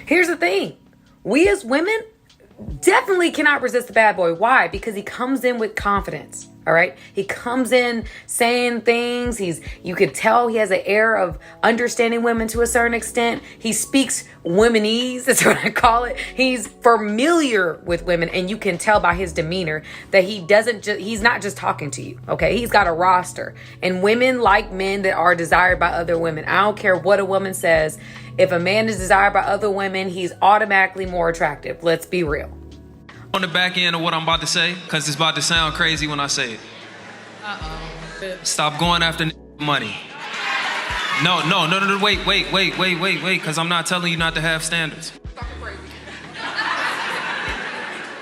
Here's the thing. We as women definitely cannot resist the bad boy. Why? Because he comes in with confidence. All right. He comes in saying things. You could tell he has an air of understanding women to a certain extent. He speaks womenese. That's what I call it. He's familiar with women, and you can tell by his demeanor that he's not just talking to you. Okay. He's got a roster, and women like men that are desired by other women. I don't care what a woman says. If a man is desired by other women, he's automatically more attractive. Let's be real. On the back end of what I'm about to say, because it's about to sound crazy when I say it. Stop going after money. No, wait, because I'm not telling you not to have standards.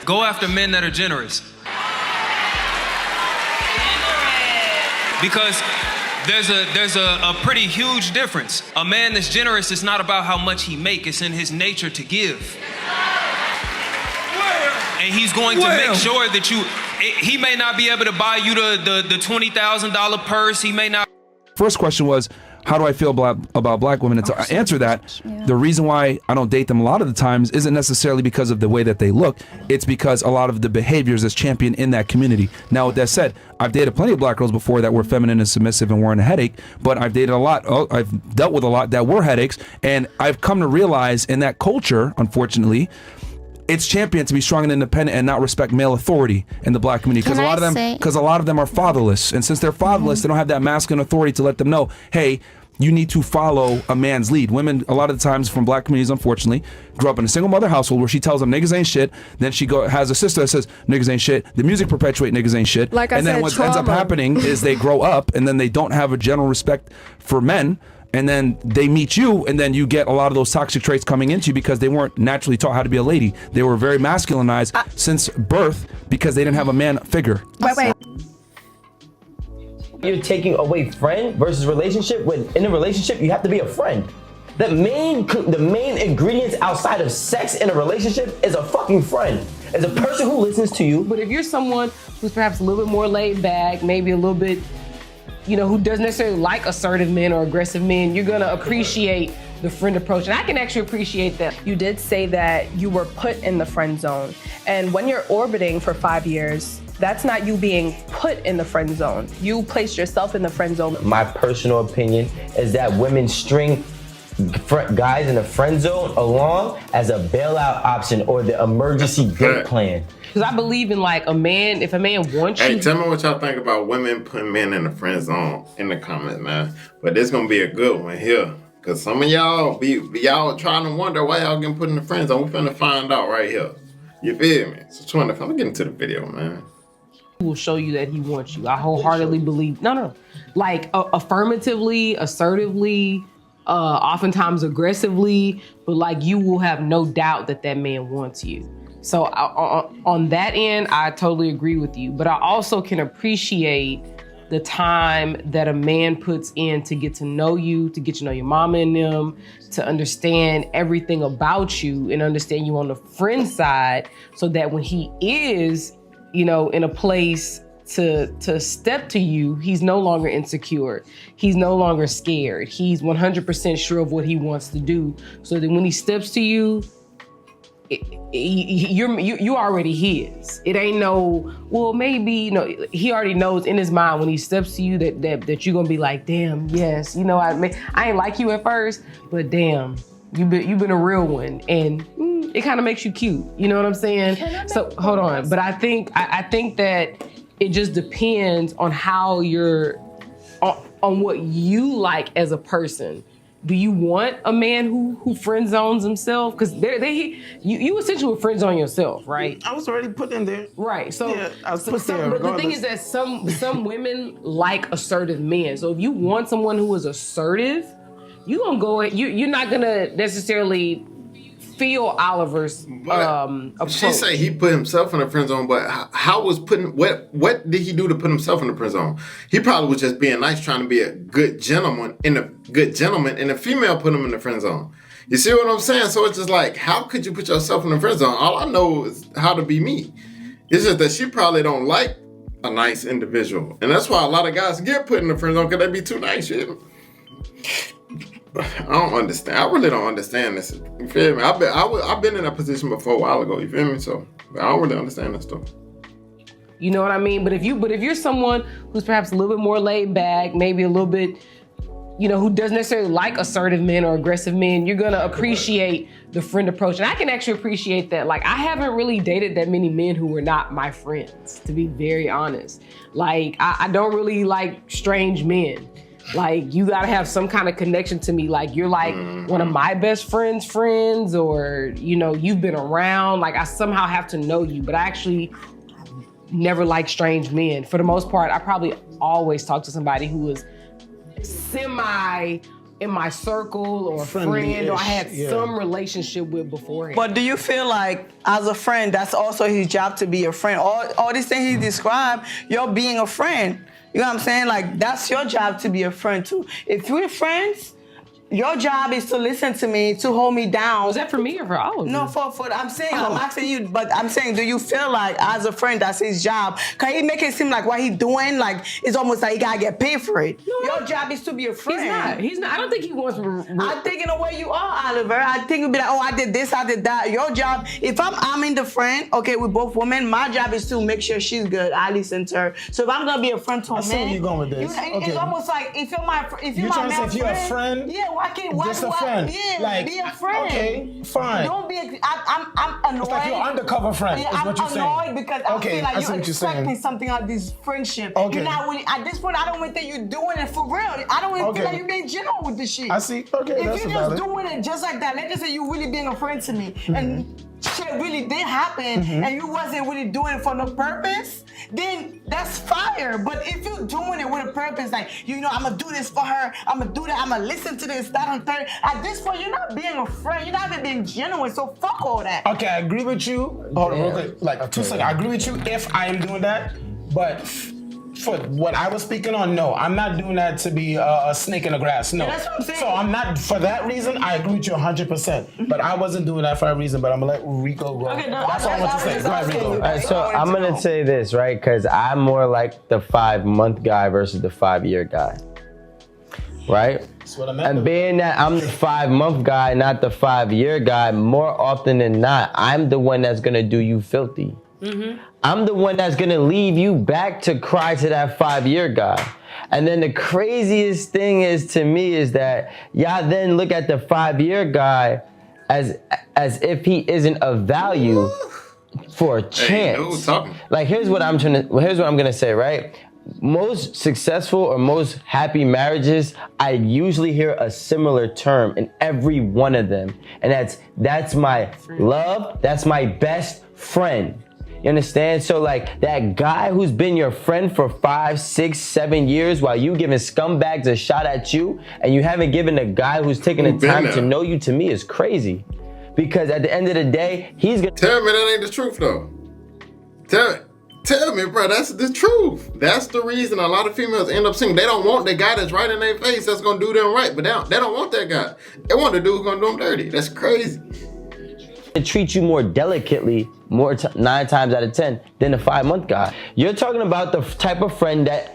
Go after men that are generous. Because there's a pretty huge difference. A man that's generous is not about how much he makes, it's in his nature to give. And he's going to make sure that he may not be able to buy you the $20,000 purse. He may not. First question was, how do I feel about black women? And to answer that, the reason why I don't date them a lot of the times isn't necessarily because of the way that they look. It's because a lot of the behaviors is championed in that community. Now, with that said, I've dated plenty of black girls before that were feminine and submissive and weren't a headache, but I've dated a lot. I've dealt with a lot that were headaches, and I've come to realize in that culture, unfortunately, it's championed to be strong and independent and not respect male authority in the black community, because a lot of them are fatherless, and since they're fatherless, they don't have that masculine authority to let them know, hey, you need to follow a man's lead. Women, a lot of the times from black communities, unfortunately, grew up in a single mother household where she tells them niggas ain't shit. Then she has a sister that says niggas ain't shit. The music perpetuate niggas ain't shit. And then what ends up happening is they grow up and then they don't have a general respect for men. And then they meet you, and then you get a lot of those toxic traits coming into you because they weren't naturally taught how to be a lady. They were very masculinized since birth because they didn't have a man figure. Wait. You're taking away friend versus relationship, when in a relationship you have to be a friend. The main ingredients outside of sex in a relationship is a fucking friend. Is a person who listens to you. But if you're someone who's perhaps a little bit more laid back, maybe a little bit, who doesn't necessarily like assertive men or aggressive men, you're gonna appreciate the friend approach. And I can actually appreciate that. You did say that you were put in the friend zone. And when you're orbiting for 5 years, that's not you being put in the friend zone. You placed yourself in the friend zone. My personal opinion is that women string guys in the friend zone along as a bailout option or the emergency date plan. Because I believe in if a man wants you. Hey, tell me what y'all think about women putting men in the friend zone in the comments, man. But this gonna be a good one here. Cause some of y'all y'all trying to wonder why y'all getting put in the friend zone. We finna find out right here. You feel me? So Twin, I'm getting to the video, man. He will show you that he wants you. I wholeheartedly believe, affirmatively, assertively, oftentimes aggressively, but you will have no doubt that man wants you. So on that end, I totally agree with you. But I also can appreciate the time that a man puts in to get to know you, to get to know your mama and them, to understand everything about you and understand you on the friend side, so that when he is, in a place to step to you, he's no longer insecure. He's no longer scared. He's 100% sure of what he wants to do. So that when he steps to you, you already his. It ain't maybe, he already knows in his mind when he steps to you that you're gonna be like, damn, yes, I ain't like you at first, but damn, you've been a real one. And it kind of makes you cute. You know what I'm saying? So hold on. But I think that it just depends on how on what you like as a person. Do you want a man who friend zones himself? Because you essentially friend zone yourself, right? I was already put in there. Right. So, yeah, I was put there. But the thing is that some women like assertive men. So if you want someone who is assertive, you're gonna go. You're not gonna necessarily feel Oliver's approach. She say he put himself in the friend zone, but how was what did he do to put himself in the friend zone? He probably was just being nice, trying to be a good gentleman, and the female put him in the friend zone. You see what I'm saying? So it's just how could you put yourself in the friend zone? All I know is how to be me. It's just that she probably don't like a nice individual, and that's why a lot of guys get put in the friend zone because they be too nice. I don't understand. I really don't understand this. You feel me? I've been in that position before a while ago. You feel me? So I don't really understand that stuff. You know what I mean? But if you're someone who's perhaps a little bit more laid back, maybe a little bit, who doesn't necessarily like assertive men or aggressive men, you're gonna appreciate the friend approach. And I can actually appreciate that. Like, I haven't really dated that many men who were not my friends, to be very honest. Like, I don't really like strange men. Like, you gotta have some kind of connection to me. Like, you're like one of my best friends, or, you've been around. Like, I somehow have to know you, but I actually never liked strange men. For the most part, I probably always talk to somebody who was semi in my circle or friend, or I had some relationship with beforehand. But do you feel like, as a friend, that's also his job to be a friend? All these things he described, you're being a friend. You know what I'm saying? Like, that's your job to be a friend too. If we're friends, your job is to listen to me, to hold me down. Was that for me or for all of you? No, for I'm saying, I'm asking you, but I'm saying, do you feel like, as a friend, that's his job? Cause he make it seem like what he doing, like, it's almost like he gotta get paid for it. No, your job is to be a friend. He's not. I don't think he wants. I think in a way you are, Oliver. I think you'll be like, oh, I did this, I did that. Your job, if I'm in the friend, okay, with both women, my job is to make sure she's good. I listen to her. So if I'm gonna be a friend to a man, I see where you're going with this. It's almost like, if you're my trying to say if you're a friend, yeah, why can't just a friend. Yeah, like, be a friend. Okay, fine. Don't be. I'm annoyed. It's like you're undercover friend. Yeah, is what you're saying. I'm annoyed because I feel like you're expecting saying. something out of this friendship. Okay. You're not really, at this point, I don't even think you're doing it for real. I don't even feel like you're being genuine with this shit. I see. Okay, if that's you're just doing it just like that, let's just say you really being a friend to me, and shit really did happen, and you wasn't really doing it for no purpose, then that's fire. But if you're doing it with a purpose, like, I'm gonna do this for her, I'm gonna do that, I'm gonna listen to this, that, and third, at this point, you're not being a friend, you're not even being genuine, so fuck all that. Okay, I agree with you. Hold on real quick, like 2 seconds. I agree with you if I am doing that, but for what I was speaking on, no, I'm not doing that to be a snake in the grass. No. Yeah, that's what I'm saying. So I'm not, for that reason, I agree with you 100%. But I wasn't doing that for a reason, but I'm gonna let Rico go. Okay, no, that's all I want to say. Go ahead, Rico. All right, so I'm gonna say this, right? Because I'm more like the 5-month guy versus the 5-year guy, right? That's what I meant. And being that I'm the 5-month guy, not the 5-year guy, more often than not, I'm the one that's gonna do you filthy. I'm the one that's gonna leave you back to cry to that 5-year guy. And then the craziest thing is to me is that y'all then look at the 5-year guy as if he isn't of value for a chance. Like, here's what I'm gonna say, right? Most successful or most happy marriages, I usually hear a similar term in every one of them. And that's my love, that's my best friend. You understand? So, like, that guy who's been your friend for 5, 6, 7 years while you giving scumbags a shot at you, and you haven't given the guy who's taking the time to know you, to me, is crazy. Because at the end of the day, he's gonna tell me that ain't the truth though. Tell me, bro, that's the truth. That's the reason a lot of females end up single. They don't want the guy that's right in their face that's gonna do them right, but they don't want that guy. They want the dude who's gonna do them dirty. That's crazy. treat you more delicately 9 times out of 10 than a 5-month guy. You're talking about the type of friend that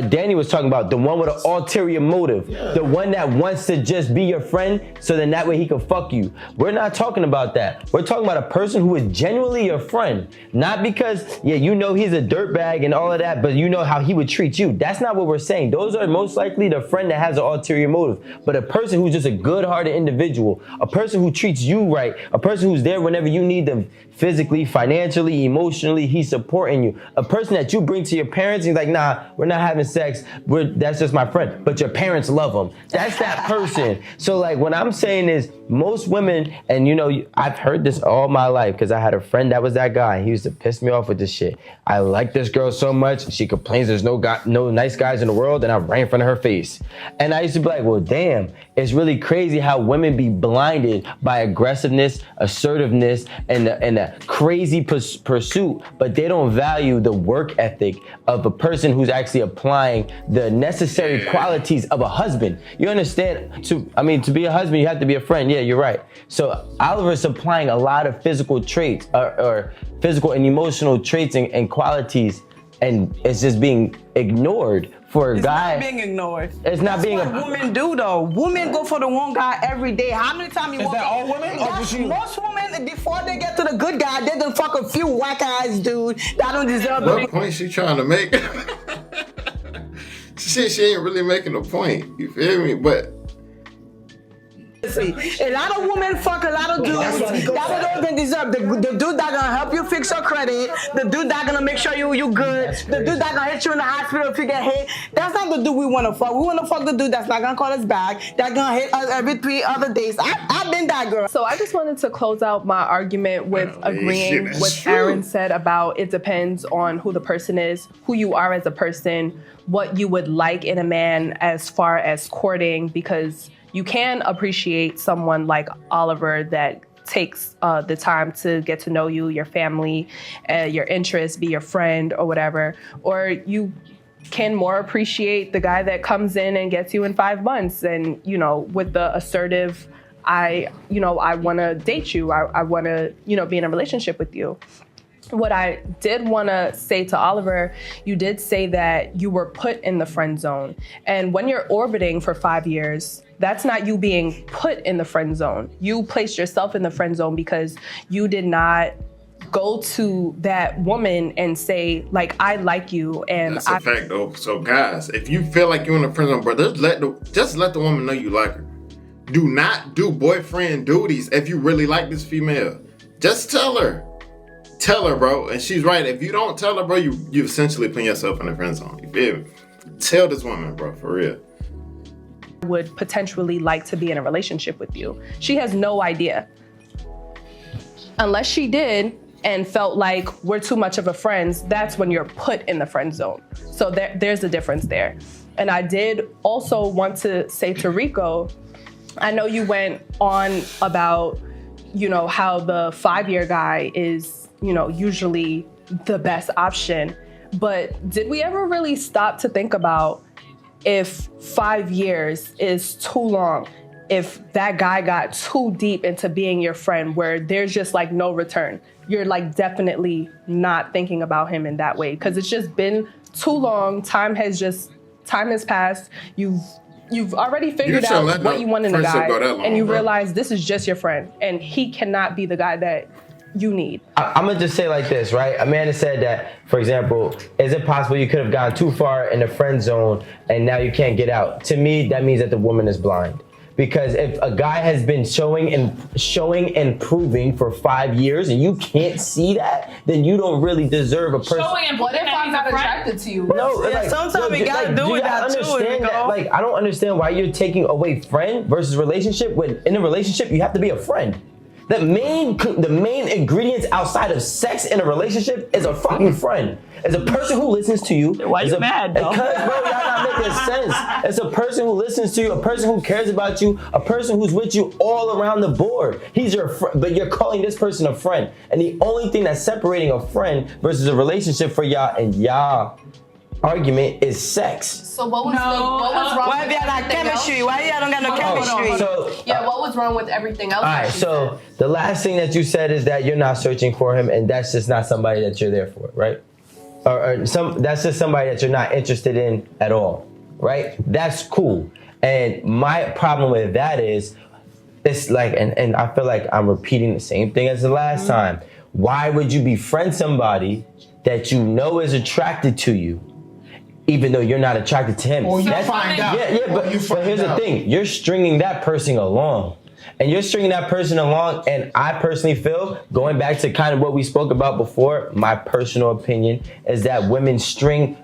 Danny was talking about, the one with an ulterior motive, the one that wants to just be your friend so then that way he can fuck you. We're not talking about that. We're talking about a person who is genuinely your friend, not because, you know he's a dirtbag and all of that, but you know how he would treat you. That's not what we're saying. Those are most likely the friend that has an ulterior motive, but a person who's just a good-hearted individual, a person who treats you right, a person who's there whenever you need them physically, financially, emotionally, he's supporting you. A person that you bring to your parents, he's like, nah, we're not having sex. That's just my friend. But your parents love him. That's that person. So like what I'm saying is most women, and you know, I've heard this all my life because I had a friend that was that guy. He used to piss me off with this shit. I like this girl so much. She complains there's no nice guys in the world, and I ran in front of her face. And I used to be like, well, damn, it's really crazy how women be blinded by aggressiveness, assertiveness, and a crazy pursuit, but they don't value the work ethic of a person who's actually applying the necessary qualities of a husband. You understand? To be a husband, you have to be a friend. Yeah, you're right. So Oliver's applying a lot of physical traits or physical and emotional traits and qualities, and it's just being ignored for a It's guy. not being ignored. It's not That's being what women do though. Women go for the one guy every day. How many times you Is walk that all women, or That's just you? most women, before they get to the good guy, they done fuck a few whack ass dude that don't deserve to What point she trying to make? she ain't really making a point. You feel me? But see. A lot of women fuck a lot of dudes that don't even deserve. The dude that gonna help you fix your credit, the dude that gonna make sure you good, the dude that gonna hit you in the hospital if you get hit. That's not the dude we wanna fuck. We wanna fuck the dude that's not gonna call us back, that gonna hit us every 3 other days. I've been that girl. So I just wanted to close out my argument with agreeing shit, that's what true. Aaron said about it depends on who the person is, who you are as a person, what you would like in a man as far as courting, because you can appreciate someone like Oliver that takes the time to get to know you, your family, your interests, be your friend or whatever. Or you can more appreciate the guy that comes in and gets you in 5 months and, you know, with the assertive, I want to date you. I want to, be in a relationship with you. What I did want to say to Oliver, you did say that you were put in the friend zone. And when you're orbiting for 5 years, that's not you being put in the friend zone. You placed yourself in the friend zone because you did not go to that woman and say, like, I like you. And that's a fact though. So guys, if you feel like you're in a friend zone, bro, just let the woman know you like her. Do not do boyfriend duties if you really like this female. Just tell her. Tell her, bro. And she's right. If you don't tell her, bro, you essentially putting yourself in the friend zone. You feel me? Tell this woman, bro, for real. would potentially like to be in a relationship with you. She has no idea. Unless she did and felt like we're too much of a friends, that's when you're put in the friend zone. So there's a difference there. And I did also want to say to Rico, I know you went on about, how the 5-year guy is, usually the best option. But did we ever really stop to think about if 5 years is too long, if that guy got too deep into being your friend where there's just like no return? You're like definitely not thinking about him in that way because it's just been too long. Time has passed. You've already figured out what you want in a guy, and you realize this is just your friend, and he cannot be the guy that you need. I'm gonna just say like this, right? Amanda said that, for example, is it possible you could have gone too far in the friend zone and now you can't get out? To me, that means that the woman is blind. Because if a guy has been showing and proving for 5 years and you can't see that, then you don't really deserve a person. What if I'm not attracted to you? No, Yeah, sometimes we gotta do with that too, understand Rico. that? Like, I don't understand why you're taking away friend versus relationship. When in a relationship, you have to be a friend. The main ingredients outside of sex in a relationship is a fucking friend. It's a person who listens to you. Why you mad, though? Because, bro, y'all not making sense. It's a person who listens to you, a person who cares about you, a person who's with you all around the board. He's your friend, but you're calling this person a friend. And the only thing that's separating a friend versus a relationship for y'all and y'all argument is sex. So what was wrong Why with y'all not everything chemistry? else? Why y'all don't got no chemistry? So, What was wrong with everything else? all right, so the last thing that you said is that you're not searching for him, and that's just not somebody that you're there for, right? Or that's just somebody that you're not interested in at all, right? That's cool. And my problem with that is, it's like, and I feel like I'm repeating the same thing as the last time. Why would you befriend somebody that you know is attracted to you, even though you're not attracted to him? Or you find out. But here's the thing. You're stringing that person along. And you're stringing that person along, and I personally feel, going back to kind of what we spoke about before, my personal opinion is that women string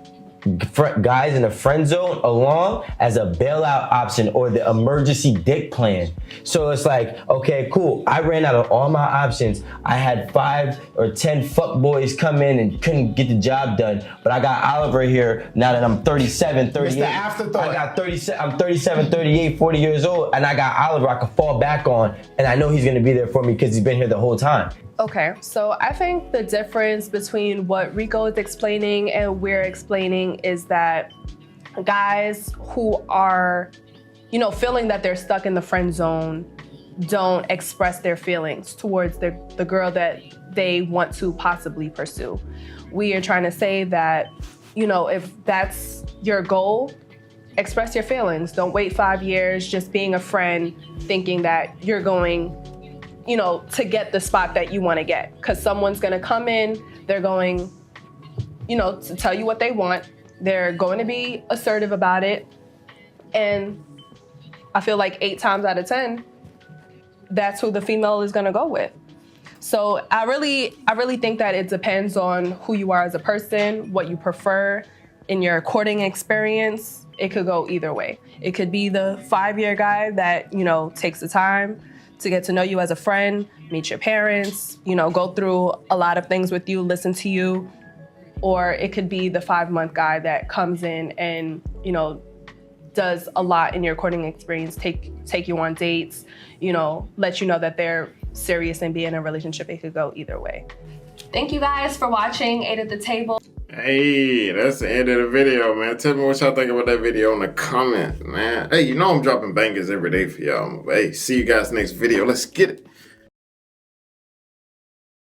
guys in the friend zone along as a bailout option or the emergency dick plan. So it's like, okay, cool. I ran out of all my options. I had 5 or 10 fuck boys come in and couldn't get the job done. But I got Oliver here now that I'm 37, 38. Mr. Afterthought. I got 37, I'm 37, 38, 40 years old, and I got Oliver I can fall back on, and I know he's gonna be there for me because he's been here the whole time. Okay, so I think the difference between what Rico is explaining and we're explaining is that guys who are, feeling that they're stuck in the friend zone don't express their feelings towards the girl that they want to possibly pursue. We are trying to say that you know, if that's your goal, express your feelings. Don't wait 5 years just being a friend thinking that you're going, you know, to get the spot that you want to get. Because someone's going to come in, they're going, you know, to tell you what they want. They're going to be assertive about it. And I feel like 8 times out of 10, that's who the female is going to go with. So I really think that it depends on who you are as a person, what you prefer in your courting experience. It could go either way. It could be the 5-year guy that, you know, takes the time to get to know you as a friend, meet your parents, you know, go through a lot of things with you, listen to you. Or it could be the 5-month guy that comes in and, you know, does a lot in your courting experience, take you on dates, you know, let you know that they're serious and be in a relationship. It could go either way. Thank you guys for watching 8 at the Table. Hey, that's the end of the video, man. Tell me what y'all think about that video in the comments, man. Hey, you know I'm dropping bangers every day for y'all. Hey, see you guys next video. Let's get it.